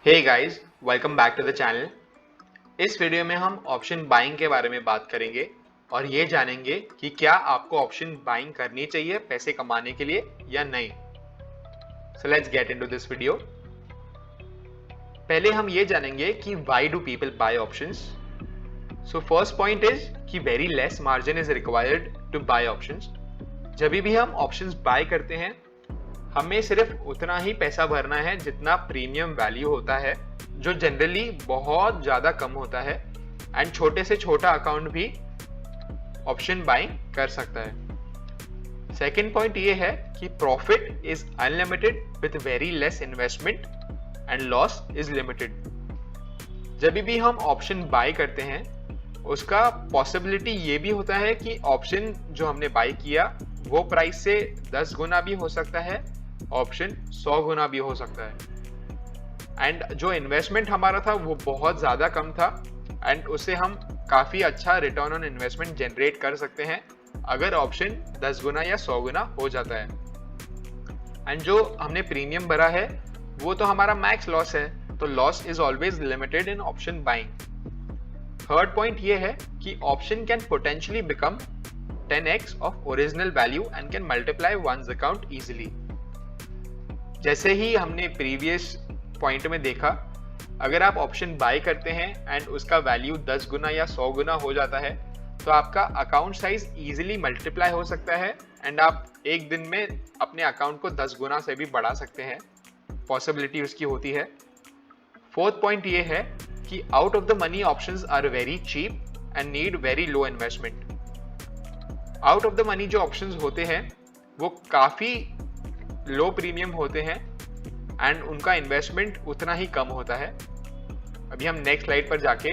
Hey guys, welcome back to the channel. इस video में हम ऑप्शन बाइंग के बारे में बात करेंगे और ये जानेंगे कि क्या आपको ऑप्शन बाइंग करनी चाहिए पैसे कमाने के लिए या नहीं। So let's get into this video. पहले हम ये जानेंगे कि why do people buy options. So first point is कि very less margin is required to buy options. जब भी हम ऑप्शंस बाय करते हैं हमें सिर्फ उतना ही पैसा भरना है जितना प्रीमियम वैल्यू होता है, जो जनरली बहुत ज़्यादा कम होता है एंड छोटे से छोटा अकाउंट भी ऑप्शन बाइंग कर सकता है। सेकेंड पॉइंट ये है कि profit is unlimited with very less investment and loss is limited. जब भी हम ऑप्शन बाय करते हैं उसका पॉसिबिलिटी ये भी होता है कि ऑप्शन जो हमने बाय किया वो प्राइस से 10 गुना भी हो सकता है, ऑप्शन 100 गुना भी हो सकता है। एंड जो इन्वेस्टमेंट हमारा था वो बहुत ज़्यादा कम था एंड उससे हम काफ़ी अच्छा रिटर्न ऑन इन्वेस्टमेंट जनरेट कर सकते हैं अगर ऑप्शन 10 गुना या 100 गुना हो जाता है। एंड जो हमने प्रीमियम भरा है वो तो हमारा मैक्स लॉस है, तो loss is always limited in option buying. Third point ये है कि option can potentially become 10x of original value and can multiply one's account easily। जैसे ही हमने प्रीवियस पॉइंट में देखा, अगर आप ऑप्शन बाय करते हैं एंड उसका वैल्यू 10 गुना या 100 गुना हो जाता है तो आपका अकाउंट साइज इजीली मल्टीप्लाई हो सकता है एंड आप एक दिन में अपने अकाउंट को 10 गुना से भी बढ़ा सकते हैं, पॉसिबिलिटी उसकी होती है। फोर्थ पॉइंट ये है कि out of the money options are very cheap and need very low investment. Out of the money जो ऑप्शंस होते हैं वो काफ़ी लो प्रीमियम होते हैं एंड उनका इन्वेस्टमेंट उतना ही कम होता है। अभी हम नेक्स्ट स्लाइड पर जाके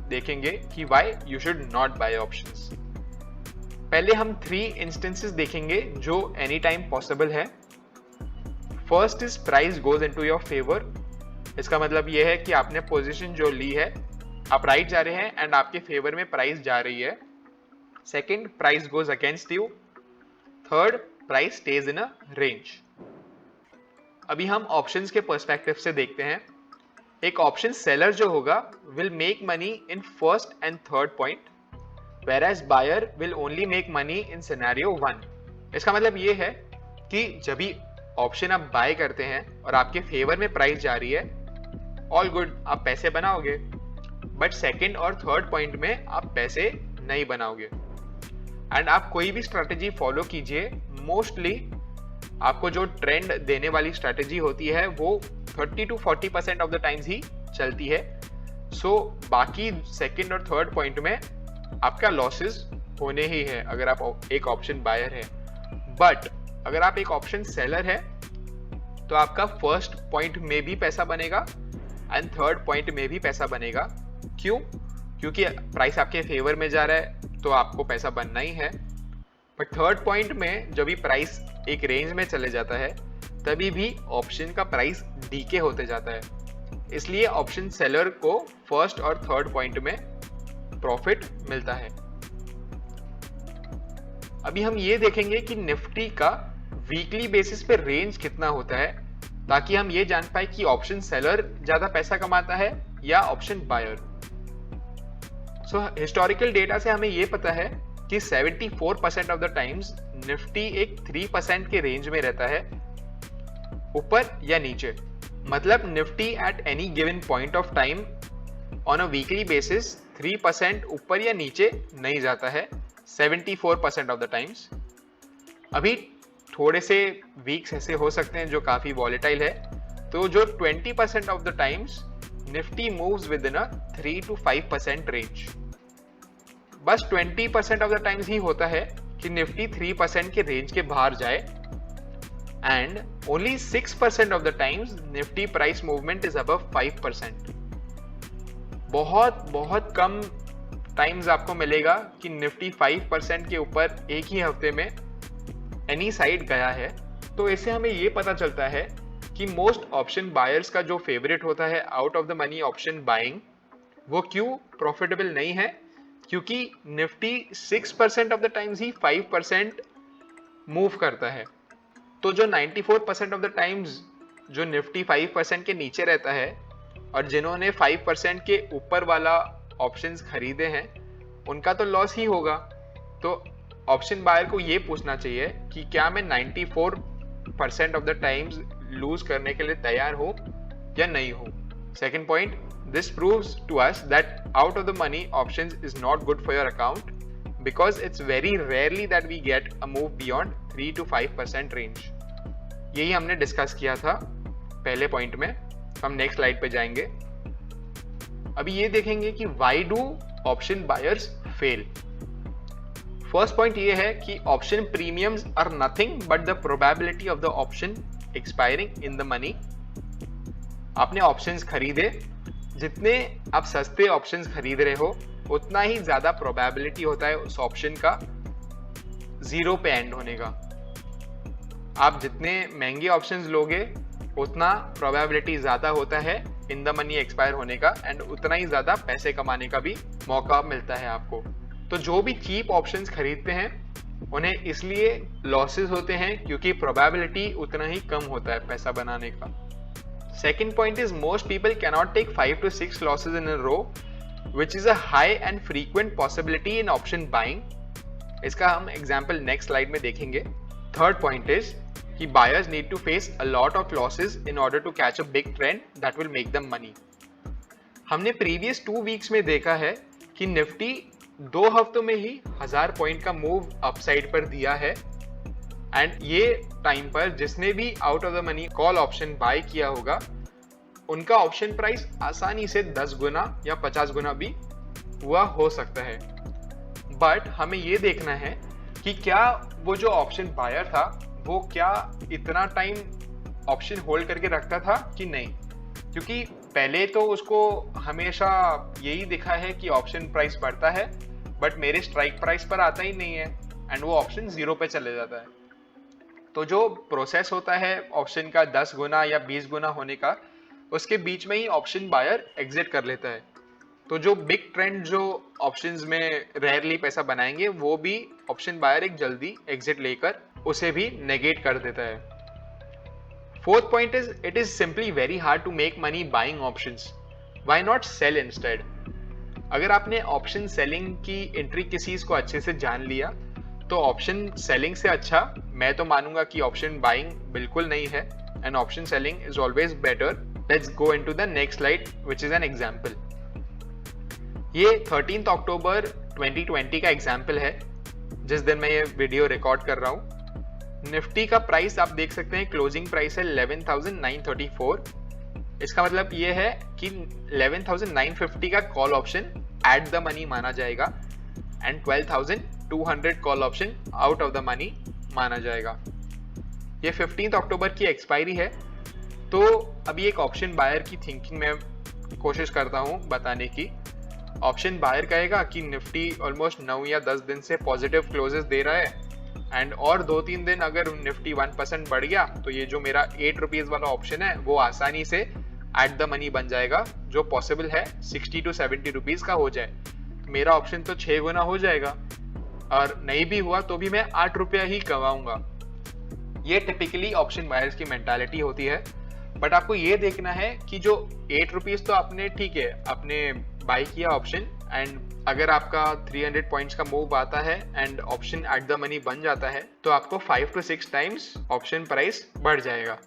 देखेंगे कि why you should not buy options. पहले हम 3 इंस्टेंसेस देखेंगे जो एनी टाइम पॉसिबल है। First is price goes into your favour. इसका मतलब यह है कि आपने पोजीशन जो ली है, आप राइट जा रहे हैं एंड आपके फेवर में प्राइस जा रही है। Second, price goes against you. Third, price stage in a range. अभी हम ऑप्शंस के पर्सपेक्टिव से देखते हैं। एक ऑप्शन सेलर जो होगा will make money in first and third point, whereas buyer will only make money in scenario 1। इसका मतलब ये है कि जब भी ऑप्शन आप बाय करते हैं और आपके फेवर में प्राइस जा रही है, ऑल गुड, आप पैसे बनाओगे, बट सेकेंड और थर्ड पॉइंट में आप पैसे नहीं बनाओगे। एंड आप कोई भी स्ट्रैटेजी फॉलो कीजिए, मोस्टली आपको जो ट्रेंड देने वाली स्ट्रैटेजी होती है वो 30 to 40% ऑफ द टाइम्स ही चलती है। सो बाकी सेकेंड और थर्ड पॉइंट में आपका लॉसेस होने ही है अगर आप एक ऑप्शन बायर है। बट अगर आप एक ऑप्शन सेलर है तो आपका फर्स्ट पॉइंट में भी पैसा बनेगा एंड थर्ड पॉइंट में भी पैसा बनेगा। क्यों? क्योंकि प्राइस आपके फेवर में जा रहा है तो आपको पैसा बनना ही है। बट थर्ड पॉइंट में जब भी प्राइस एक रेंज में चले जाता है तभी भी ऑप्शन का प्राइस डीके होते जाता है, इसलिए ऑप्शन सेलर को फर्स्ट और थर्ड पॉइंट में प्रॉफिट मिलता है। अभी हम ये देखेंगे कि निफ्टी का वीकली बेसिस पे रेंज कितना होता है ताकि हम ये जान पाए कि ऑप्शन सेलर ज्यादा पैसा कमाता है या option buyer. So historical data से हमें ये पता है कि 74% ऑफ द टाइम्स निफ्टी एक 3% के रेंज में रहता है, ऊपर या नीचे। मतलब Nifty at any given point of time on a weekly basis 3% ऊपर या नीचे नहीं जाता है 74% ऑफ द टाइम्स। अभी थोड़े से वीक्स ऐसे हो सकते हैं जो काफी वॉलेटाइल है, तो जो 20% of the times Nifty moves with in a 3 to 5% range. बस 20% ऑफ द टाइम्स ही होता है कि निफ्टी 3% के रेंज के बाहर जाए and only 6% of the times Nifty price movement is above 5%। बहुत कम टाइम्स आपको मिलेगा कि निफ्टी 5% के ऊपर एक ही हफ्ते में एनी साइड गया है। तो इससे हमें ये पता चलता है कि मोस्ट ऑप्शन बायर्स का जो फेवरेट होता है out of the money option buying, वो क्यों प्रॉफिटेबल नहीं है, क्योंकि Nifty 6% of the times he 5% move करता है। तो जो 94% ऑफ द टाइम्स जो निफ्टी 5% के नीचे रहता है और जिन्होंने 5% के ऊपर वाला ऑप्शंस खरीदे हैं उनका तो लॉस ही होगा। तो ऑप्शन बायर को ये पूछना चाहिए कि क्या मैं 94% ऑफ द टाइम्स लूज करने के लिए तैयार हूँ या नहीं हूँ। Second point, this proves to us that out of the money options is not good for your account because it's very rarely that we get a move beyond 3 to 5% range. यही हमने डिस्कस किया था पहले point में। हम next slide पे जाएंगे। अभी ये देखेंगे कि why do option buyers fail. First point ये है कि option premiums are nothing but the probability of the option expiring in the money. आपने ऑप्शंस खरीदे, जितने आप सस्ते ऑप्शंस खरीद रहे हो उतना ही ज्यादा प्रोबेबिलिटी होता है उस ऑप्शन का जीरो पे एंड होने का। आप जितने महंगे ऑप्शंस लोगे उतना प्रोबेबिलिटी ज्यादा होता है इन द मनी एक्सपायर होने का एंड उतना ही ज्यादा पैसे कमाने का भी मौका मिलता है आपको। तो जो भी चीप ऑप्शंस खरीदते हैं उन्हें इसलिए लॉसेस होते हैं क्योंकि प्रोबेबिलिटी उतना ही कम होता है पैसा बनाने का। Second point is most people cannot take 5 to 6 losses in a row which is a high and frequent possibility in option buying. इसका हम एग्जाम्पल नेक्स्ट स्लाइड में देखेंगे। थर्ड पॉइंट इज कि buyers need to face a lot of losses in order to catch a big trend that will make them money। हमने previous 2 weeks में देखा है कि निफ्टी 2 हफ्तों में ही 1000 पॉइंट का मूव अपसाइड पर दिया है एंड ये टाइम पर जिसने भी out of the money call option buy किया होगा उनका ऑप्शन प्राइस आसानी से 10 गुना या 50 गुना भी हुआ हो सकता है। बट हमें ये देखना है कि क्या वो जो ऑप्शन बायर था वो क्या इतना टाइम ऑप्शन होल्ड करके रखता था कि नहीं, क्योंकि पहले तो उसको हमेशा यही दिखा है कि ऑप्शन प्राइस बढ़ता है बट मेरे स्ट्राइक प्राइस पर आता ही नहीं है एंड वो ऑप्शन 0 पे चले जाता है। तो जो प्रोसेस होता है ऑप्शन का 10 गुना या 20 गुना होने का, उसके बीच में ही ऑप्शन बायर एग्जिट कर लेता है। तो जो बिग ट्रेंड जो ऑप्शंस में रेयरली पैसा बनाएंगे वो भी ऑप्शन बायर एक जल्दी एग्जिट लेकर उसे भी नेगेट कर देता है। Fourth point is it is simply very hard to make money buying options. Why not sell instead. अगर आपने ऑप्शन सेलिंग की इंट्रिकेसीज को अच्छे से जान लिया तो ऑप्शन सेलिंग से अच्छा मैं तो मानूंगा कि ऑप्शन बाइंग बिल्कुल नहीं है and option selling is always better. Let's go into the next slide which is an example. ये 13 अक्टूबर 2020 का एग्जाम्पल है जिस दिन मैं ये वीडियो रिकॉर्ड कर रहा हूँ। निफ्टी का प्राइस आप देख सकते हैं, क्लोजिंग प्राइस है 11,934। इसका मतलब ये है कि 11,950 का call option at the money माना जाएगा and 12,200 call option out of the money माना जाएगा। ये 15 अक्टूबर की एक्सपायरी है। तो अभी एक ऑप्शन बायर की थिंकिंग में कोशिश करता हूँ बताने की। ऑप्शन बायर कहेगा कि निफ्टी ऑलमोस्ट 9 या 10 दिन से पॉजिटिव क्लोजेस दे रहा है एंड और 2-3 दिन अगर निफ्टी 1% बढ़ गया तो ये जो मेरा 8 रुपीज वाला ऑप्शन है वो आसानी से एट द मनी बन जाएगा, जो पॉसिबल है 60 to 70 रुपीज का हो जाए। मेरा ऑप्शन तो 6 गुना हो जाएगा और नहीं भी हुआ तो भी मैं 8 रुपया ही कमाऊंगा। ये टिपिकली ऑप्शन बायर्स की मेंटालिटी होती है। बट आपको ये देखना है कि जो 8 रुपीज तो आपने ठीक है आपने बाय किया ऑप्शन एंड अगर आपका 300 पॉइंट्स का मूव आता है and option at the money बन जाता है तो आपको 5 to 6 टाइम्स ऑप्शन प्राइस बढ़ जाएगा।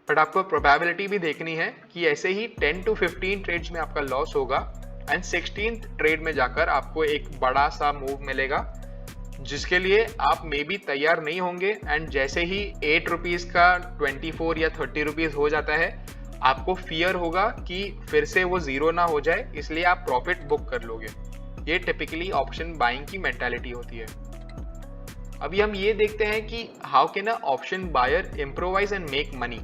बट आपको प्रोबेबिलिटी भी देखनी है कि ऐसे ही 10 to 15 ट्रेड्स में आपका लॉस होगा एंड 16th ट्रेड में जाकर आपको एक बड़ा सा मूव मिलेगा जिसके लिए आप मे बी तैयार नहीं होंगे एंड जैसे ही 8 रुपीज का 24 या 30 रुपीज हो जाता है आपको फियर होगा कि फिर से वो 0 ना हो जाए, इसलिए आप प्रॉफिट बुक कर लोगे। ये टिपिकली ऑप्शन बाइंग की मेंटालिटी होती है। अभी हम ये देखते हैं कि how can a option buyer improvise and make money.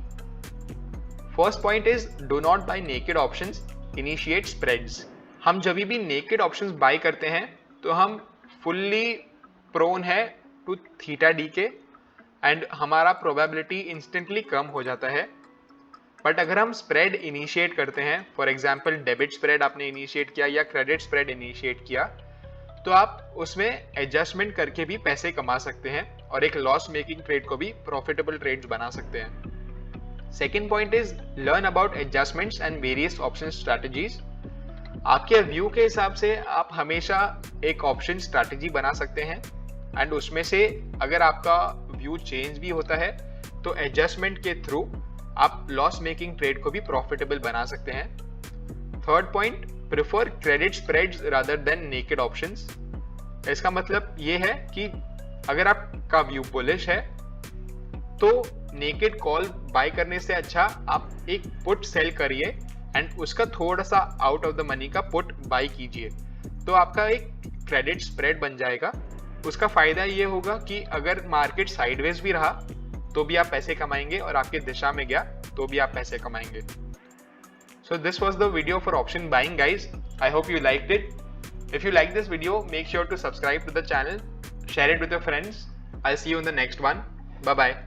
First point is do not buy naked options, initiate spreads. हम जब भी नेकेड ऑप्शंस बाय करते हैं तो हम फुल्ली प्रोन है टू थीटा डी के एंड हमारा प्रोबेबिलिटी इंस्टेंटली कम हो जाता है। बट अगर हम स्प्रेड इनिशिएट करते हैं, फॉर एग्जांपल डेबिट स्प्रेड आपने इनिशिएट किया या क्रेडिट स्प्रेड इनिशिएट किया, तो आप उसमें एडजस्टमेंट करके भी पैसे कमा सकते हैं और एक लॉस मेकिंग ट्रेड को भी प्रॉफिटेबल ट्रेड्स बना सकते हैं। Second point is learn about adjustments and various option strategies. आपके व्यू के हिसाब से आप हमेशा एक ऑप्शन स्ट्रैटेजी बना सकते हैं एंड उसमें से अगर आपका व्यू चेंज भी होता है तो एडजस्टमेंट के थ्रू आप लॉस मेकिंग ट्रेड को भी प्रॉफिटेबल बना सकते हैं। Third point, prefer credit spreads rather than naked options. इसका मतलब ये है कि अगर आपका व्यू बुलिश है तो नेकेड कॉल बाय करने से अच्छा आप एक पुट सेल करिए एंड उसका थोड़ा सा आउट ऑफ द मनी का पुट बाय कीजिए, तो आपका एक क्रेडिट स्प्रेड बन जाएगा। उसका फायदा ये होगा कि अगर मार्केट साइडवेज भी रहा तो भी आप पैसे कमाएंगे और आपकी दिशा में गया तो भी आप पैसे कमाएंगे। So this was the video for option buying, guys. I hope you liked it. If you like this video, make sure to subscribe to the channel, share it with your friends. I'll see you in the next one. Bye bye.